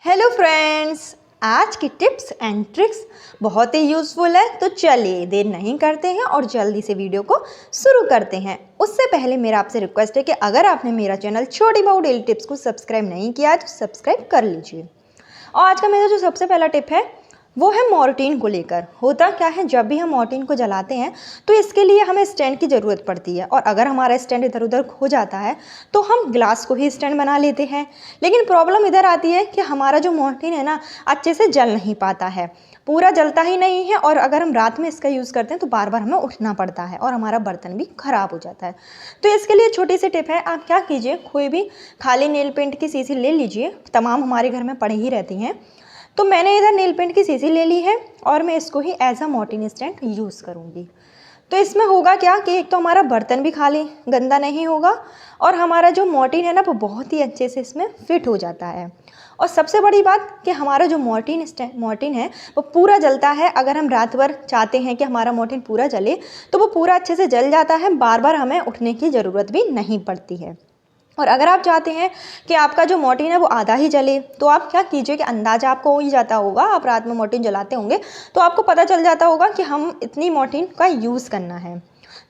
Hello friends, आज की tips and tricks बहुत ही यूज़फुल है। तो चलिए देर नहीं करते हैं और जल्दी से वीडियो को शुरू करते हैं। उससे पहले मेरा आपसे रिक्वेस्ट है कि अगर आपने मेरा चैनल छोटी बहू डेली टिप्स को सब्सक्राइब नहीं किया है तो सब्सक्राइब कर लीजिए। और आज का मेरा जो सबसे पहला टिप है वो है मॉर्टिन को लेकर। होता क्या है, जब भी हम मॉर्टिन को जलाते हैं तो इसके लिए हमें स्टैंड की ज़रूरत पड़ती है, और अगर हमारा स्टैंड इधर उधर खो जाता है तो हम ग्लास को ही स्टैंड बना लेते हैं। लेकिन प्रॉब्लम इधर आती है कि हमारा जो मॉर्टिन है ना, अच्छे से जल नहीं पाता है, पूरा जलता ही नहीं है। और अगर हम रात में इसका यूज़ करते हैं तो बार बार हमें उठना पड़ता है और हमारा बर्तन भी ख़राब हो जाता है। तो इसके लिए छोटी सी टिप है, आप क्या कीजिए, कोई भी खाली नेल पेंट की शीशी ले लीजिए। तमाम हमारे घर में पड़ी ही रहती हैं। तो मैंने इधर नेल पेंट की शीशी ले ली है और मैं इसको ही एज अ मॉर्टिन स्टैंड यूज़ करूँगी। तो इसमें होगा क्या कि एक तो हमारा बर्तन भी खाली गंदा नहीं होगा और हमारा जो मॉर्टिन है ना वो बहुत ही अच्छे से इसमें फिट हो जाता है। और सबसे बड़ी बात कि हमारा जो मॉर्टिन है वो पूरा जलता है। अगर हम रात भर चाहते हैं कि हमारा मॉर्टिन पूरा जले तो वो पूरा अच्छे से जल जाता है, बार बार हमें उठने की ज़रूरत भी नहीं पड़ती है। और अगर आप चाहते हैं कि आपका जो मॉर्टिन है वो आधा ही जले तो आप क्या कीजिए कि अंदाज़ा आपको हो ही जाता होगा, आप रात में मॉर्टिन जलाते होंगे तो आपको पता चल जाता होगा कि हम इतनी मॉर्टिन का यूज़ करना है।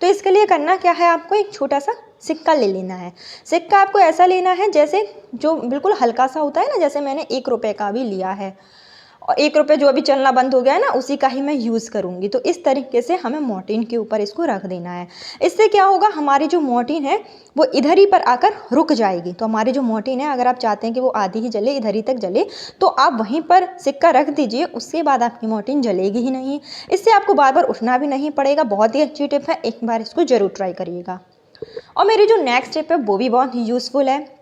तो इसके लिए करना क्या है, आपको एक छोटा सा सिक्का ले लेना है। सिक्का आपको ऐसा लेना है जैसे जो बिल्कुल हल्का सा होता है ना, जैसे मैंने 1 रुपये का भी लिया है और 1 रुपये जो अभी चलना बंद हो गया है ना, उसी का ही मैं यूज़ करूँगी। तो इस तरीके से हमें मॉर्टिन के ऊपर इसको रख देना है। इससे क्या होगा, हमारी जो मॉर्टिन है वो इधर ही पर आकर रुक जाएगी। तो हमारी जो मॉर्टिन है, अगर आप चाहते हैं कि वो आधी ही जले, इधर ही तक जले, तो आप वहीं पर सिक्का रख दीजिए। उसके बाद आपकी मॉर्टिन जलेगी ही नहीं। इससे आपको बार बार उठना भी नहीं पड़ेगा। बहुत ही अच्छी टिप है, एक बार इसको ज़रूर ट्राई करिएगा। और मेरी जो नेक्स्ट टिप है वो भी बहुत ही यूज़फुल है।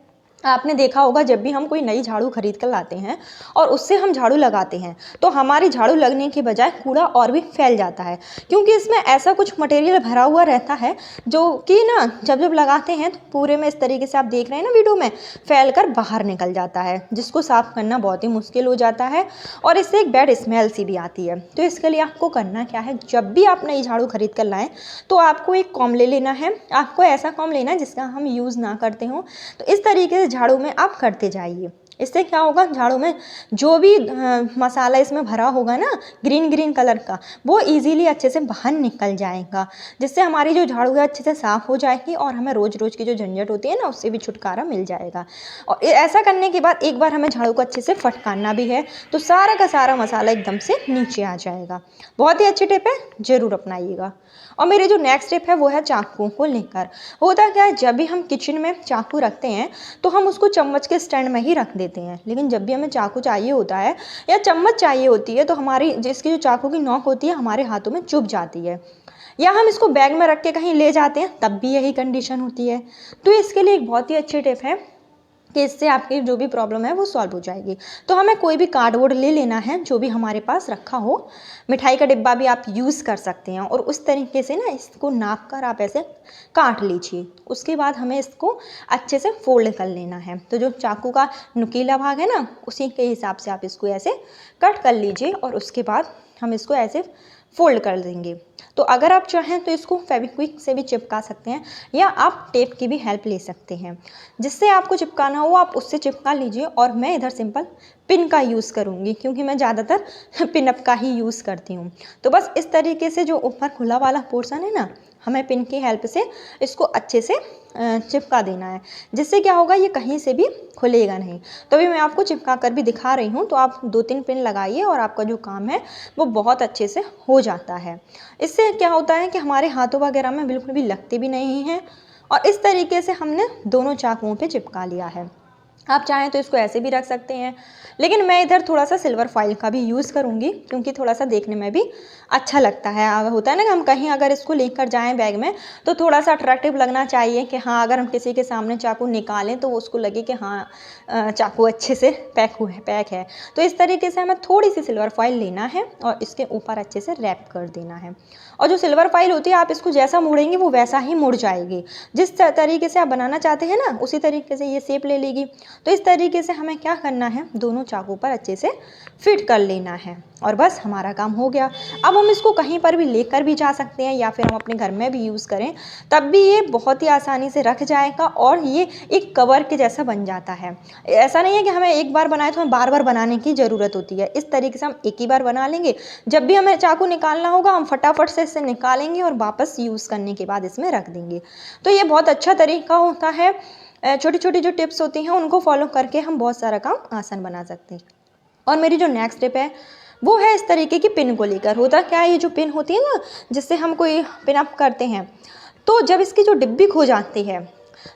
आपने देखा होगा, जब भी हम कोई नई झाड़ू खरीद कर लाते हैं और उससे हम झाड़ू लगाते हैं तो हमारी झाड़ू लगने के बजाय कूड़ा और भी फैल जाता है, क्योंकि इसमें ऐसा कुछ मटेरियल भरा हुआ रहता है जो कि ना जब जब लगाते हैं तो पूरे में इस तरीके से आप देख रहे हैं ना वीडियो में, फैल कर बाहर निकल जाता है, जिसको साफ़ करना बहुत ही मुश्किल हो जाता है और इससे एक बैड स्मेल सी भी आती है। तो इसके लिए आपको करना क्या है, जब भी आप नई झाड़ू खरीद कर लाएँ तो आपको एक कॉम ले लेना है। आपको ऐसा कॉम लेना है जिसका हम यूज़ ना करते हों। तो इस तरीके से झाड़ू में आप करते जाइए। इससे क्या होगा, झाड़ू में जो भी मसाला इसमें भरा होगा ना ग्रीन ग्रीन कलर का, वो इजीली अच्छे से बाहर निकल जाएगा, जिससे हमारी जो झाड़ू है अच्छे से साफ़ हो जाएगी और हमें रोज़ रोज़ की जो झंझट होती है ना उससे भी छुटकारा मिल जाएगा। और ऐसा करने के बाद एक बार हमें झाड़ू को अच्छे से फटकारना भी है तो सारा का सारा मसाला एकदम से नीचे आ जाएगा। बहुत ही अच्छी टिप है, ज़रूर अपनाइएगा। और मेरी जो नेक्स्ट टिप है वो है चाकू को लेकर। होता क्या है, जब भी हम किचन में चाकू रखते हैं तो हम उसको चम्मच के स्टैंड में ही रख देते हैं, लेकिन जब भी हमें चाकू चाहिए होता है या चम्मच चाहिए होती है तो हमारी जिसकी जो चाकू की नोक होती है हमारे हाथों में चुभ जाती है, या हम इसको बैग में रख के कहीं ले जाते हैं तब भी यही कंडीशन होती है। तो इसके लिए एक बहुत ही अच्छी टिप है कि इससे आपकी जो भी प्रॉब्लम है वो सॉल्व हो जाएगी। तो हमें कोई भी कार्डबोर्ड ले लेना है जो भी हमारे पास रखा हो, मिठाई का डिब्बा भी आप यूज़ कर सकते हैं, और उस तरीके से ना इसको नाप कर आप ऐसे काट लीजिए। उसके बाद हमें इसको अच्छे से फोल्ड कर लेना है। तो जो चाकू का नुकीला भाग है ना उसी के हिसाब से आप इसको ऐसे कट कर लीजिए और उसके बाद हम इसको ऐसे फोल्ड कर देंगे। तो अगर आप चाहें तो इसको फेविक्विक से भी चिपका सकते हैं या आप टेप की भी हेल्प ले सकते हैं। जिससे आपको चिपकाना हो आप उससे चिपका लीजिए, और मैं इधर सिंपल पिन का यूज़ करूँगी क्योंकि मैं ज़्यादातर पिन अप का ही यूज़ करती हूँ। तो बस इस तरीके से जो ऊपर खुला वाला पोर्शन है ना, हमें पिन की हेल्प से इसको अच्छे से चिपका देना है, जिससे क्या होगा ये कहीं से भी खुलेगा नहीं। तो अभी मैं आपको चिपका कर भी दिखा रही हूँ। तो आप 2-3 पिन लगाइए और आपका जो काम है वो बहुत अच्छे से हो जाता है। इससे क्या होता है कि हमारे हाथों वगैरह में बिल्कुल भी लगते भी नहीं हैं। और इस तरीके से हमने दोनों चाकुओं पे चिपका लिया है। आप चाहें तो इसको ऐसे भी रख सकते हैं, लेकिन मैं इधर थोड़ा सा सिल्वर फॉइल का भी यूज़ करूँगी क्योंकि थोड़ा सा देखने में भी अच्छा लगता है। होता है ना कि हम कहीं अगर इसको लेकर जाएं बैग में तो थोड़ा सा अट्रैक्टिव लगना चाहिए कि हाँ, अगर हम किसी के सामने चाकू निकालें तो उसको लगे कि हाँ चाकू अच्छे से पैक है। तो इस तरीके से हमें थोड़ी सी सिल्वर फॉइल लेना है और इसके ऊपर अच्छे से रैप कर देना है। और जो सिल्वर फॉइल होती है आप इसको जैसा मोड़ेंगे वो वैसा ही मुड़ जाएगी। जिस तरीके से आप बनाना चाहते हैं ना उसी तरीके से ये शेप ले लेगी। तो इस तरीके से हमें क्या करना है, दोनों चाकू पर अच्छे से फिट कर लेना है और बस हमारा काम हो गया। अब हम इसको कहीं पर भी लेकर भी जा सकते हैं या फिर हम अपने घर में भी यूज़ करें, तब भी ये बहुत ही आसानी से रख जाएगा और ये एक कवर के जैसा बन जाता है। ऐसा नहीं है कि हमें एक बार बनाए तो हमें बार बार बनाने की ज़रूरत होती है। इस तरीके से हम एक ही बार बना लेंगे, जब भी हमें चाकू निकालना होगा हम फटाफट से इसे निकालेंगे और वापस यूज़ करने के बाद इसमें रख देंगे। तो ये बहुत अच्छा तरीका होता है। छोटी छोटी जो टिप्स होती हैं उनको फॉलो करके हम बहुत सारा काम आसान बना सकते हैं। और मेरी जो नेक्स्ट टिप है वो है इस तरीके की पिन को लेकर। होता क्या है, ये जो पिन होती है ना जिससे हम कोई पिन अप करते हैं, तो जब इसकी जो डिब्बी खो जाती है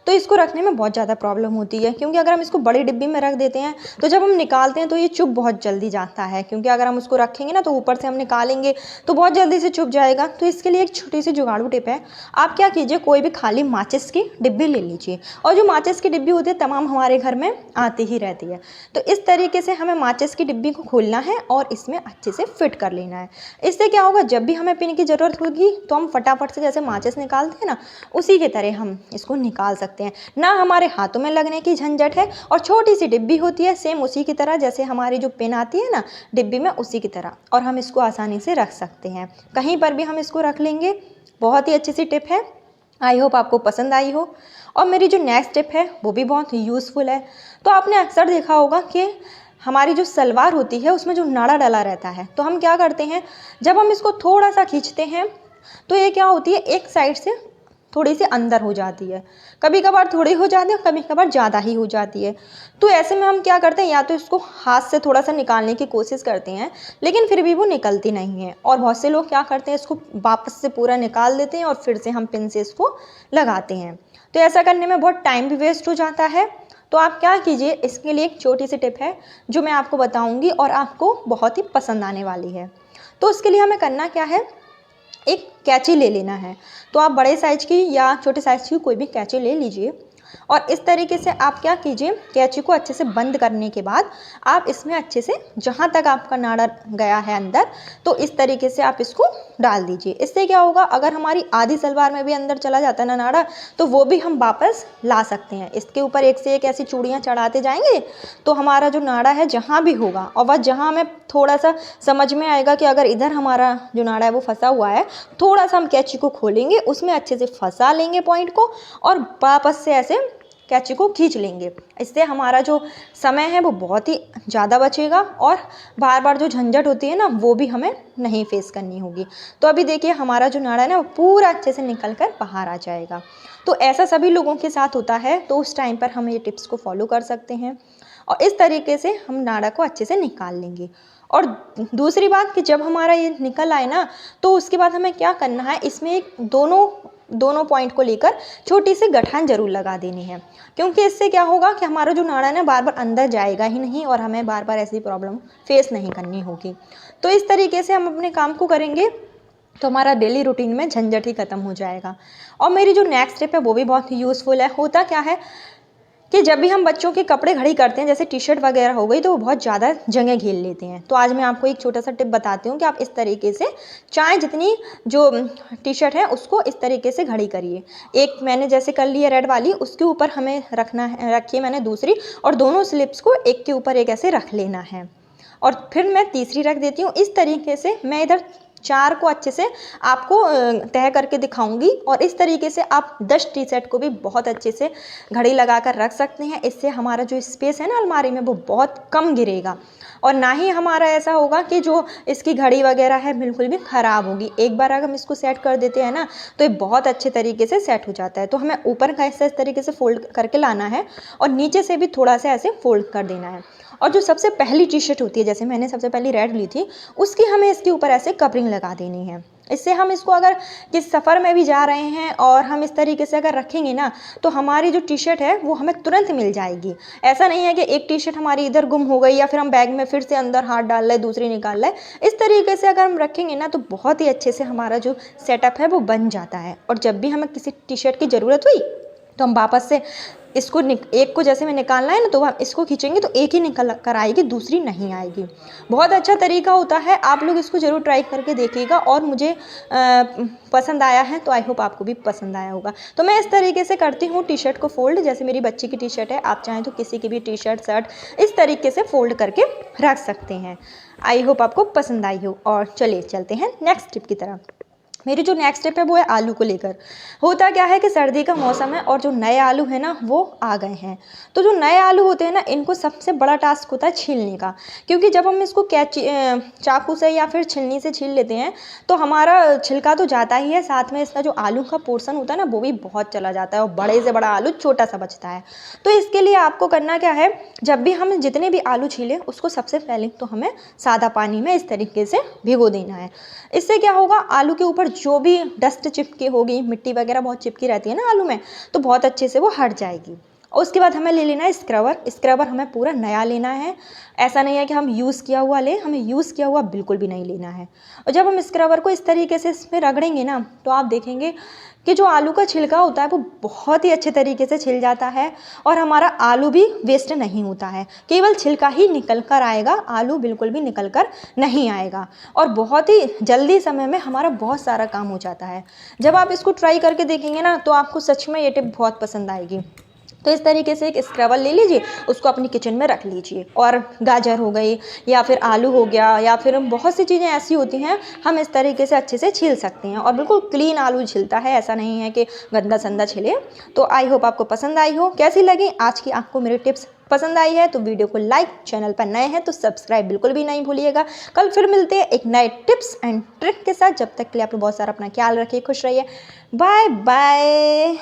तो इसको रखने में बहुत ज़्यादा प्रॉब्लम होती है, क्योंकि अगर हम इसको बड़ी डिब्बी में रख देते हैं तो जब हम निकालते हैं तो ये चुभ बहुत जल्दी जाता है, क्योंकि अगर हम उसको रखेंगे ना तो ऊपर से हम निकालेंगे तो बहुत जल्दी से चुभ जाएगा। तो इसके लिए एक छोटी सी जुगाड़ू टिप है। आप क्या कीजिए, कोई भी खाली माचिस की डिब्बी ले लीजिए, और जो माचिस की डिब्बी होती है तमाम हमारे घर में आती ही रहती है। तो इस तरीके से हमें माचिस की डिब्बी को खोलना है और इसमें अच्छे से फिट कर लेना है। इससे क्या होगा, जब भी हमें पिन की ज़रूरत होगी तो हम फटाफट से जैसे माचिस निकालते हैं ना, उसी की तरह हम इसको निकाल सकते हैं। ना हमारे हाथों में लगने की झंझट है, और छोटी सी डिब्बी होती है सेम उसी की तरह, जैसे हमारी जो पिन आती है ना डिब्बी में उसी की तरह, और हम इसको आसानी से रख सकते हैं। कहीं पर भी हम इसको रख लेंगे। बहुत ही अच्छी सी टिप है। आई होप आपको पसंद आई हो। और मेरी जो नेक्स्ट टिप है वो भी बहुत यूज़फुल है। तो आपने अक्सर देखा होगा कि हमारी जो सलवार होती है उसमें जो नाड़ा डला रहता है, तो हम क्या करते हैं, जब हम इसको थोड़ा सा खींचते हैं तो ये क्या होती है, एक साइड से थोड़ी सी अंदर हो जाती है। कभी कभार थोड़ी हो जाती है, कभी कभार ज़्यादा ही हो जाती है। तो ऐसे में हम क्या करते हैं, या तो इसको हाथ से थोड़ा सा निकालने की कोशिश करते हैं, लेकिन फिर भी वो निकलती नहीं है। और बहुत से लोग क्या करते हैं, इसको वापस से पूरा निकाल देते हैं और फिर से हम पिन से इसको लगाते हैं। तो ऐसा करने में बहुत टाइम भी वेस्ट हो जाता है। तो आप क्या कीजिए, इसके लिए एक छोटी सी टिप है जो मैं आपको बताऊँगी और आपको बहुत ही पसंद आने वाली है। तो उसके लिए हमें करना क्या है, एक कैंची ले लेना है। तो आप बड़े साइज की या छोटे साइज की कोई भी कैंची ले लीजिए, और इस तरीके से आप क्या कीजिए, कैंची को अच्छे से बंद करने के बाद आप इसमें अच्छे से जहाँ तक आपका नाड़ा गया है अंदर, तो इस तरीके से आप इसको डाल दीजिए। इससे क्या होगा, अगर हमारी आधी सलवार में भी अंदर चला जाता है ना नाड़ा, तो वो भी हम वापस ला सकते हैं। इसके ऊपर एक से एक ऐसी चूड़ियाँ चढ़ाते जाएंगे तो हमारा जो नाड़ा है जहाँ भी होगा, और बस जहाँ हमें थोड़ा सा समझ में आएगा कि अगर इधर हमारा जो नाड़ा है वो फंसा हुआ है, थोड़ा सा हम कैंची को खोलेंगे, उसमें अच्छे से फंसा लेंगे पॉइंट को, और वापस से ऐसे कैंची को खींच लेंगे। इससे हमारा जो समय है वो बहुत ही ज़्यादा बचेगा, और बार बार जो झंझट होती है ना वो भी हमें नहीं फेस करनी होगी। तो अभी देखिए हमारा जो नाड़ा है ना वो पूरा अच्छे से निकल कर बाहर आ जाएगा। तो ऐसा सभी लोगों के साथ होता है, तो उस टाइम पर हम ये टिप्स को फॉलो कर सकते हैं और इस तरीके से हम नाड़ा को अच्छे से निकाल लेंगे। और दूसरी बात कि जब हमारा ये निकल आए ना, तो उसके बाद हमें क्या करना है, इसमें एक दोनों पॉइंट को लेकर छोटी सी गठान जरूर लगा देनी है, क्योंकि इससे क्या होगा कि हमारा जो नाड़ा है ना बार बार अंदर जाएगा ही नहीं और हमें बार बार ऐसी प्रॉब्लम फेस नहीं करनी होगी। तो इस तरीके से हम अपने काम को करेंगे तो हमारा डेली रूटीन में झंझट ही खत्म हो जाएगा। और मेरी जो नेक्स्ट टिप है वो भी बहुत यूज़फुल है। होता क्या है कि जब भी हम बच्चों के कपड़े खड़ी करते हैं, जैसे टी शर्ट वगैरह हो गई, तो वो बहुत ज़्यादा जगह घेर लेते हैं। तो आज मैं आपको एक छोटा सा टिप बताती हूँ कि आप इस तरीके से चाहे जितनी जो टी शर्ट है उसको इस तरीके से घड़ी करिए। एक मैंने जैसे कर ली है रेड वाली, उसके ऊपर हमें रखना है, रखिए मैंने दूसरी, और दोनों स्लिप्स को एक के ऊपर एक ऐसे रख लेना है, और फिर मैं तीसरी रख देती हूँ। इस तरीके से मैं इधर 4 को अच्छे से आपको तय करके दिखाऊंगी, और इस तरीके से आप 10 टी शर्ट को भी बहुत अच्छे से घड़ी लगा कर रख सकते हैं। इससे हमारा जो स्पेस है ना अलमारी में वो बहुत कम गिरेगा, और ना ही हमारा ऐसा होगा कि जो इसकी घड़ी वगैरह है बिल्कुल भी ख़राब होगी। एक बार अगर हम इसको सेट कर देते हैं ना तो ये बहुत अच्छे तरीके से सेट हो जाता है। तो हमें ऊपर का हिस्सा इस तरीके से फोल्ड करके लाना है, और नीचे से भी थोड़ा सा ऐसे फोल्ड कर देना है। और जो सबसे पहली टी शर्ट होती है, जैसे मैंने सबसे पहली रेड ली थी, उसकी हमें इसके ऊपर ऐसे कवरिंग लगा देनी है। इससे हम इसको अगर किस सफ़र में भी जा रहे हैं और हम इस तरीके से अगर रखेंगे ना, तो हमारी जो टी शर्ट है वो हमें तुरंत मिल जाएगी। ऐसा नहीं है कि एक टी शर्ट हमारी इधर गुम हो गई या फिर हम बैग में फिर से अंदर हाथ डाल रहे दूसरी निकाल रहे। इस तरीके से अगर हम रखेंगे ना तो बहुत ही अच्छे से हमारा जो सेटअप है वो बन जाता है, और जब भी हमें किसी टी शर्ट की ज़रूरत हुई तो हम वापस से इसको एक को जैसे में निकालना है ना, तो हम इसको खींचेंगे तो एक ही निकल कर आएगी, दूसरी नहीं आएगी। बहुत अच्छा तरीका होता है, आप लोग इसको ज़रूर ट्राई करके देखिएगा। और मुझे पसंद आया है तो आई होप आपको भी पसंद आया होगा। तो मैं इस तरीके से करती हूँ टी शर्ट को फोल्ड। जैसे मेरी बच्ची की टी शर्ट है, आप चाहें तो किसी की भी टी शर्ट शर्ट इस तरीके से फोल्ड करके रख सकते हैं। आई होप आपको पसंद आई हो। और चलिए चलते हैं नेक्स्ट टिप की तरफ। मेरी जो नेक्स्ट स्टेप है वो है आलू को लेकर। होता क्या है कि सर्दी का मौसम है और जो नए आलू है ना वो आ गए हैं। तो जो नए आलू होते हैं ना, इनको सबसे बड़ा टास्क होता है छीलने का। क्योंकि जब हम इसको चाकू से या फिर छीलनी से छील लेते हैं तो हमारा छिलका तो जाता ही है, साथ में इसका जो आलू का पोर्शन होता है ना वो भी बहुत चला जाता है और बड़े से बड़ा आलू छोटा सा बचता है। तो इसके लिए आपको करना क्या है, जब भी हम जितने भी आलू छीलें उसको सबसे पहले तो हमें सादा पानी में इस तरीके से भिगो देना है। इससे क्या होगा, आलू के ऊपर जो भी डस्ट चिपकी होगी, मिट्टी वगैरह बहुत चिपकी रहती है ना आलू में, तो बहुत अच्छे से वो हट जाएगी। और उसके बाद हमें ले लेना है स्क्रबर। स्क्रबर हमें पूरा नया लेना है। ऐसा नहीं है कि हम यूज़ किया हुआ लें, हमें यूज़ किया हुआ बिल्कुल भी नहीं लेना है। और जब हम स्क्रबर को इस तरीके से इसमें रगड़ेंगे ना, तो आप देखेंगे कि जो आलू का छिलका होता है वो बहुत ही अच्छे तरीके से छिल जाता है और हमारा आलू भी वेस्ट नहीं होता है। केवल छिलका ही निकल कर आएगा, आलू बिल्कुल भी निकल कर नहीं आएगा। और बहुत ही जल्दी समय में हमारा बहुत सारा काम हो जाता है। जब आप इसको ट्राई करके देखेंगे ना, तो आपको सच में ये टिप बहुत पसंद आएगी। तो इस तरीके से एक स्क्रबर ले लीजिए, उसको अपनी किचन में रख लीजिए। और गाजर हो गई या फिर आलू हो गया या फिर बहुत सी चीज़ें ऐसी होती हैं, हम इस तरीके से अच्छे से छील सकते हैं और बिल्कुल क्लीन आलू छिलता है, ऐसा नहीं है कि गंदा संदा छिले। तो आई होप आपको पसंद आई हो। कैसी लगी आज की आपको मेरी टिप्स? पसंद आई है तो वीडियो को लाइक, चैनल पर नए हैं तो सब्सक्राइब बिल्कुल भी नहीं भूलिएगा। कल फिर मिलते हैं एक नए टिप्स एंड ट्रिक के साथ। जब तक के लिए आप लोग बहुत सारा अपना ख्याल रखिए, खुश रहिए। Bye bye.